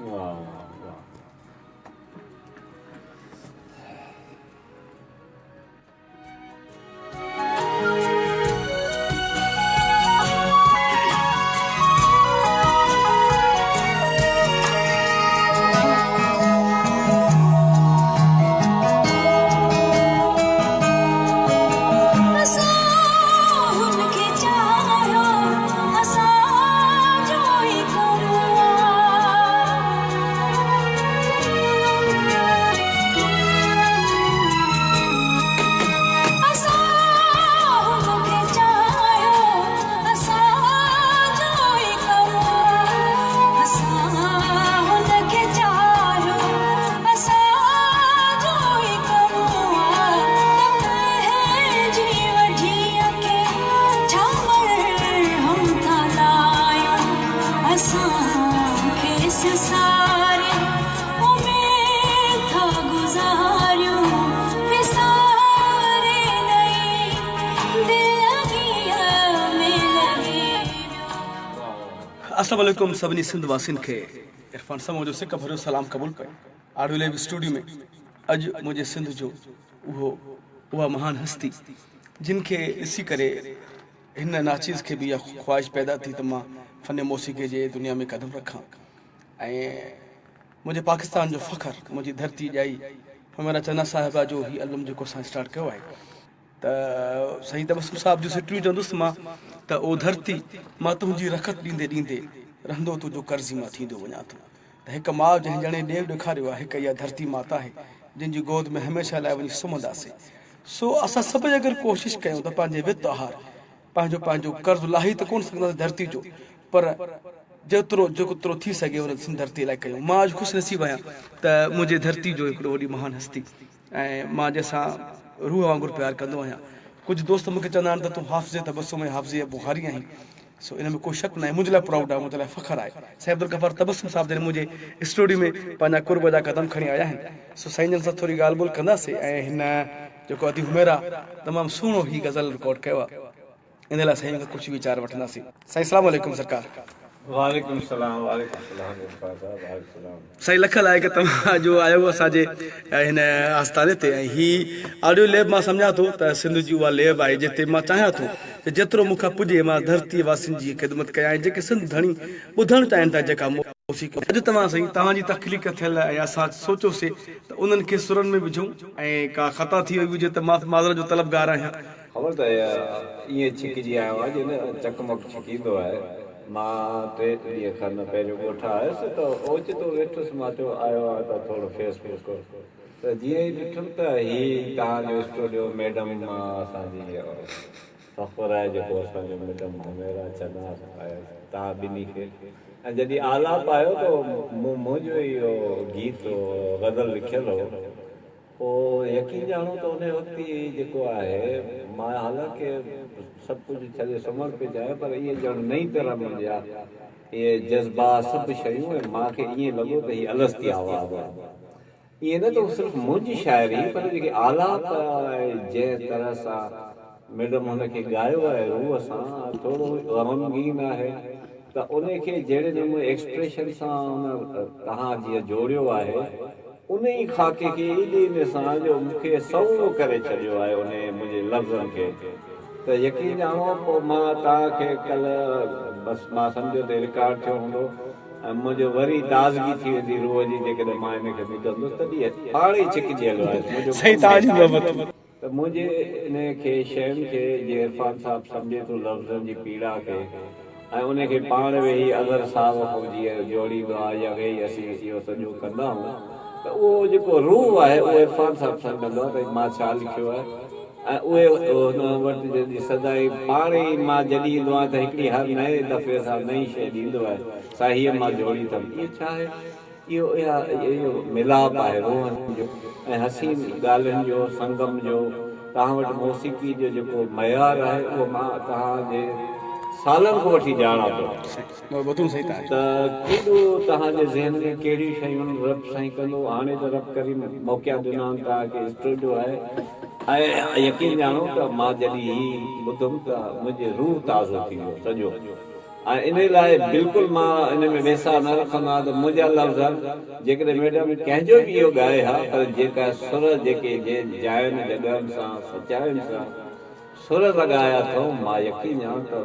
वाह वाह। अस्सलाम वालेकुम सभिनी सिंध वासियुनि खे इरफान समूह जो सिक भरियो सलाम क़बूल कयो। ऑडियो लाइव स्टूडियो में अॼु मुंहिंजे सिंध जो उहा महान हस्ती जिन खे ॾिसी करे हिन नाचीज़ खे बि इहा ख़्वाहिश पैदा थी त मां फ़न मौसीक़ी जे दुनिया में क़दम रखां ऐं मुंहिंजे पाकिस्तान जो फ़ख़्रु मुंहिंजी धरती ॼाई हमारा चना साहिबा जो ही अलम जेको असां स्टार्ट कयो आहे त साईं तबस्सुम साहिब जो सिटरियूं चवंदुसि मां त ओ धरती मां तुंहिंजी रखत ॾींदे ॾींदे रहंदो तुंहिंजो कर्ज़ी मां थींदो वञा थो। त हिकु माउ जंहिं ॼणे ॾेव ॾेखारियो आहे हिकु इहा धरती माता आहे जंहिंजी गोद में हमेशह लाइ वञी सुम्हंदासीं। सो असां सभई अगरि कोशिशि कयूं त पंहिंजे वित आहार पंहिंजो कर्ज़ु लाही त कोन सघंदासीं धरती जो, पर जेतिरो थी सघे उन सिंध धरती लाइ कयूं। मां अॼु ख़ुशि नसीबु आहियां त मुंहिंजे धरती जो हिकिड़ो वॾी महान हस्ती ऐं मां जंहिंसां रूह वांगुरु प्यारु कंदो आहियां। कुझु दोस्त मूंखे चवंदा आहिनि त तूं हाफ़िज़े तबस्सुम ऐं हाफ़िज़े बुख़ारी आहीं। सो इन में कोई शक न आहे, मुंहिंजे लाइ प्राउड आहे, मुंहिंजे लाइ फ़ख़्रु आहे। साईं अब्दुल गफ़ार तबस्सुम साहिब जॾहिं मुंहिंजे स्टूडियो में पंहिंजा कुर्ब जा क़दम खणी आया आहिनि, सो साईं जन सां थोरी ॻाल्हि ॿोल कंदासीं ऐं हिन जेको अदी हुमेरा तमामु सुहिणो ही गज़ल रिकॉर्ड कयो आहे, इन लाइ साईं खां कुझु वीचार वठंदासीं। साईं अस्सलाम वालेकुम सरकार। वालेकुम सलाम वालेकुम सलाम। साईं लख लाइ की तव्हां जो आयो असांजे हिन आस्थाने ते ऐं ही ऑडियो लैब मां सम्झां थो त सिंध जी उहा लैब आहे जिते मां चाहियां थो त जेतिरो मूंखां पुॼे मां धरती वासियुनि जी ख़िदमत कयां ऐं जेके सिंध धणी ॿुधणु चाहिनि था जेका मौसीक़ी अॼु तव्हां साईं तव्हांजी तख़लीक़ थियल ऐं असां सोचियोसीं त उन्हनि खे सुरनि में विझूं ऐं का ख़ता थी वई हुजे त मां माज़रत जो तलबगार आहियां। ख़बर त ईअं छिकिजी आयो आहे जो न चकमक छिकींदो आहे। मां 3 ॾींहं खनि पहिरियों ॻोठ आयुसि त ओचितो वेठुसि, मां चयो आयो आहे त थोरो फेसबुक त जीअं ई ॾिठुमि त हीअ तव्हांजो स्टूडियो मैडम असांजी फ़ख़्रु आहे जेको असांजो मैडम हुमेरा चना आहे तव्हां ॿिन्ही खे। ऐं जॾहिं आलाप आयो त मुंहिंजो इहो गीत गज़ल लिखियलु हो, पोइ यकीन ॼाणो त उन वक़्तु ई जेको आहे मां हालांकि सभु कुझु छॾे समर्पित आहे, पर इहे ॼण नई तरह मुंहिंजा इहे जज़्बात सभु शयूं ऐं मूंखे ईअं लॻो त हीअ अलस्ती आवाज़ आहे। ईअं न त सिर्फ़ु मुंहिंजी शाइरी, पर जेके आलाप आहे जंहिं तरह सां मैडम हुनखे ॻायो आहे रूह सां थोरो ग़मगीन आहे, त उनखे जहिड़े नमूने एक्सप्रेशन सां उन तव्हां जीअं जोड़ियो आहे उन ई ख़ाके खे एॾे सां जो मूंखे सवलो करे छॾियो आहे उन मुंहिंजे लफ़्ज़नि खे। त यकीन ॼाणो पोइ मां तव्हांखे कल्ह बसि मां सम्झो त रिकॉर्ड थियो हूंदो ऐं मुंहिंजो वरी ताज़गी थी वेंदी रूह जी जेकॾहिं मां हिनखे ॿुधंदुसि तॾहिं पाण ई छिकिजियल आहे। त मुंहिंजे इन खे शयुनि खे जीअं इरफान साहिबु सम्झे थो लफ़्ज़नि जी पीड़ा खे ऐं उनखे पाण वेही अज़र साहिब खां जीअं जोड़ींदो आहे या वेही असीं इहो सॼो कंदा आहियूं त उहो जेको रूह आहे उहो इरफान साहिबु सम्झंदो आहे त मां छा लिखियो आहे ऐं उहे हुन वटि जॾहिं सदाई पाण ई मां जॾहिं ईंदो आहियां त हिकिड़ी हर नए दफ़े सां नई शइ ॾींदो आहे सा हीअ मां जोड़ी अथमि। इहो छा आहे, इहो मिलाप आहे रूहनि जो ऐं हसीन ॻाल्हियुनि जो संगम जो। तव्हां वटि मौसीक़ी जो जेको मयार आहे उहो मां तव्हांजे सालनि खां वठी ॼाणा थो त केॾो तव्हांजे ज़हन में कहिड़ियूं शयूं रब साईं कंदो। हाणे त रब करीम मौक़िया ॾिना आहिनि तव्हांखे स्टूडियो आहे ऐं यकीन ॼाणो त मां जॾहिं ही ॿुधुमि त मुंहिंजे रूह ताज़ो थी वियो सॼो इन लाइ बिल्कुलु मां इन में वेसा न रखंदो आहियां त मुंहिंजा लफ़्ज़ जेकॾहिं मैडम कंहिंजो बि इहो ॻाए हा पर जेका सुर जेके जायुनि जॻहियुनि सां सचायुनि सां सुर लॻाया अथऊं मां यकीन ॼाण त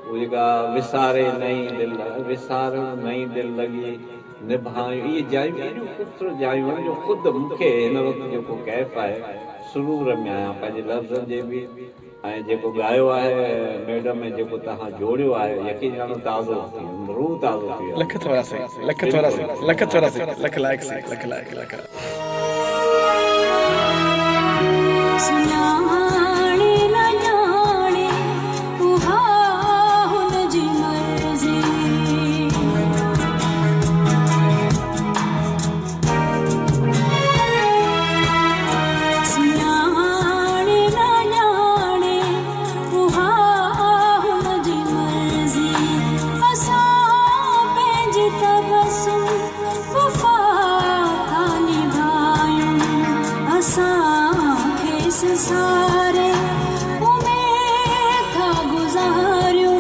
उहा जेका विसारे नई दिलि विसारण नई दिलि लॻी निभायूं इहे जायूं एॾियूं ख़ूबसूरत जायूं आहिनि जो ख़ुदि मूंखे हिन वक़्तु जेको कैफ़ आहे सुरूर में आहियां पंहिंजे लफ़्ज़नि जे बि ऐं जेको ॻायो आहे मैडम ऐं जेको तव्हां जोड़ियो आहे यकीन ॼाणो ताज़ो थी वियो रूह ताज़ो थी वियो लख थोरा से लख थोरा से लख थोरा से लख लाइक से लख लाइक लख सुञाणे न ॼाणे उहा हुन जी मर्ज़ी सुञाणे न ॼाणे उहा हुन जी मर्ज़ी असां पंहिंजी तबसुम वफ़ा था निभायूं असांखे सारे उमेद था गुज़ारियूं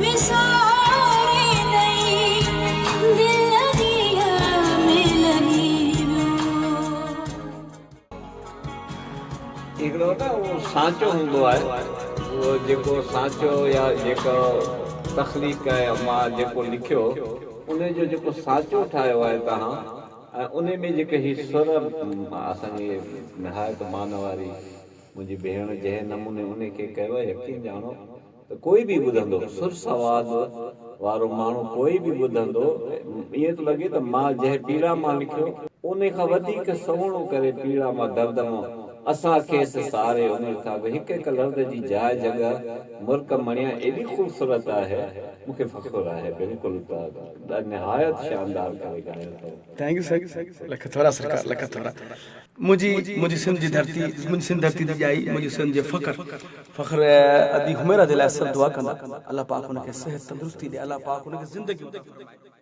विसारे नई दिल लॻीअ में लॻी हिकिड़ो न उहो सांचो हूंदो आहे उहो जेको सांचो या जेको तख़लीक़ आहे मां जेको लिखियो उन जो जेको सांचो ठाहियो आहे तव्हां ऐं उन में जेके ही सुर असांजी निहायत मान वारी मुंहिंजी भेण जंहिं नमूने उन खे कयो आहे यकीन ॼाणो त कोई बि ॿुधंदो सुर सवाद वारो माण्हू कोई बि ॿुधंदो ईअं थो लॻे त मां जंहिं पीड़ा मां लिखियो उन खां वधीक सुहिणो करे पीड़ा मां दर्दमो असांखे सारे उमिरि था हिकु हिकु लफ़्ज़ जी जाइ जॻह मुल्क मणिया एॾी ख़ूबसूरत आहे मूंखे फ़ख़्रु आहे बिल्कुलु निहायत शानदार करे ॻायो अथव थैंक यू सर लख थोरा सरकार लख थोरा मुंहिंजी सिंध जी धरती मुंहिंजी सिंध धरती जी आई मुंहिंजी सिंध जे फ़ख्र अदी हुमेरा जे लाइ सभु दुआ कंदा अलाह पाक हुनखे सिहत तंदुरुस्ती ॾे अलाह पाक हुनखे ज़िंदगी